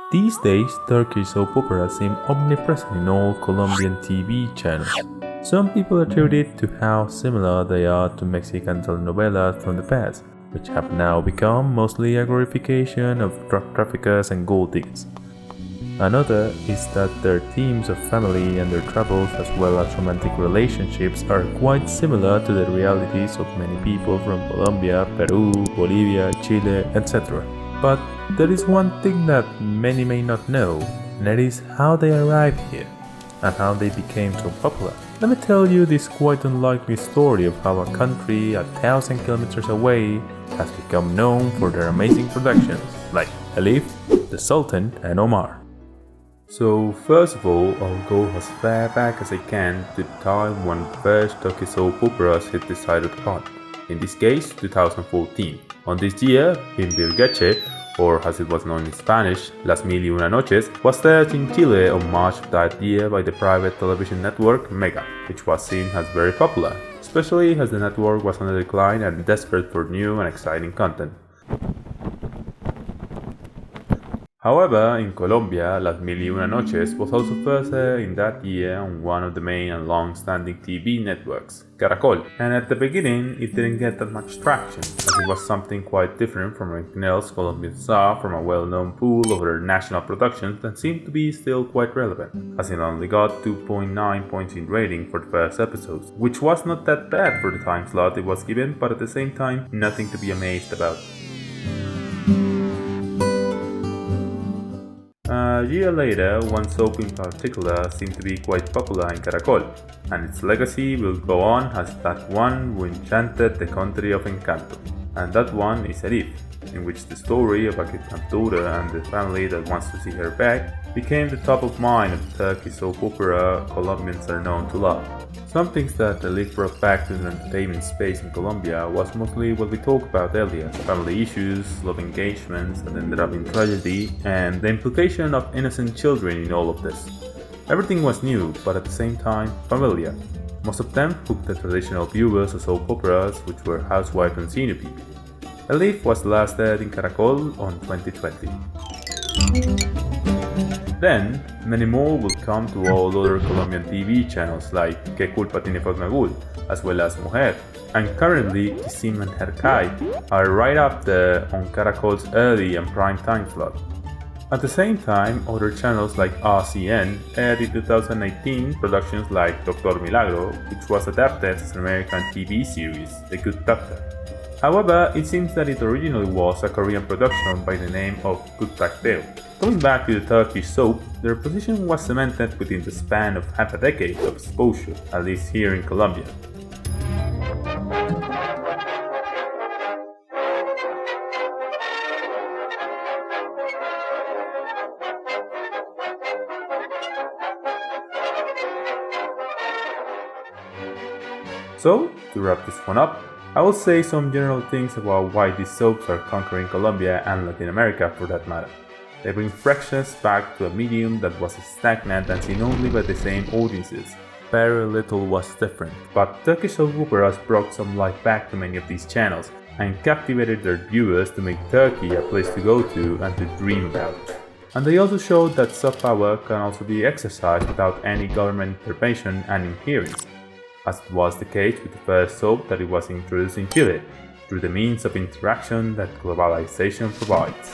These days, Turkish soap operas seem omnipresent in all Colombian TV channels. Some people attribute it to how similar they are to Mexican telenovelas from the past, which have now become mostly a glorification of drug traffickers and gold diggers. Another is that their themes of family and their troubles as well as romantic relationships are quite similar to the realities of many people from Colombia, Peru, Bolivia, Chile, etc. But there is one thing that many may not know, and that is how they arrived here, and how they became so popular. Let me tell you this quite unlikely story of how a country 1,000 kilometers away has become known for their amazing productions, like Elif, The Sultan, and Omar. So first of all, I'll go as far back as I can to the time when the first Turkish soap operas hit decided upon. In this case, 2014. On this year, Bimbirgeche, or as it was known in Spanish, Las Mil y Una Noches, was aired in Chile on March of that year by the private television network Mega, which was seen as very popular, especially as the network was on a decline and desperate for new and exciting content. However, in Colombia, Las Mil y Una Noches was also first aired in that year on one of the main and long-standing TV networks, Caracol, and at the beginning it didn't get that much traction, as it was something quite different from everything else Colombians saw from a well-known pool of their national productions that seemed to be still quite relevant, as it only got 2.9 points in rating for the first episodes, which was not that bad for the time slot it was given, but at the same time, nothing to be amazed about. A year later, one soap in particular seemed to be quite popular in Caracol, and its legacy will go on as that one who enchanted the country of Encanto. And that one is Elif, in which the story of a kidnapped and the family that wants to see her back became the top of mind of the Turkish soap opera Colombians are known to love. Some things that Elif brought back to the entertainment space in Colombia was mostly what we talked about earlier: family issues, love engagements that ended up in tragedy, and the implication of innocent children in all of this. Everything was new, but at the same time familiar. Most of them hooked the traditional viewers of soap operas, which were housewives and senior people. Elif was last aired in Caracol on 2020. Then, many more will come to all other Colombian TV channels like Que Culpa Tiene Fatmagul, as well as Mujer, and currently Kisim and Herkay are right up there on Caracol's early and prime time slot. At the same time, other channels like RCN aired in 2018 productions like Doctor Milagro, which was adapted as an American TV series, The Good Doctor. However, it seems that it originally was a Korean production by the name of Good Takteo. Coming back to the Turkish soap, their position was cemented within the span of half a decade of exposure, at least here in Colombia. So, to wrap this one up, I will say some general things about why these soaps are conquering Colombia and Latin America for that matter. They bring freshness back to a medium that was stagnant and seen only by the same audiences. Very little was different, but Turkish soap operas brought some life back to many of these channels and captivated their viewers to make Turkey a place to go to and to dream about. And they also showed that soft power can also be exercised without any government intervention and interference, as it was the case with the first soap that it was introduced in Chile, through the means of interaction that globalization provides.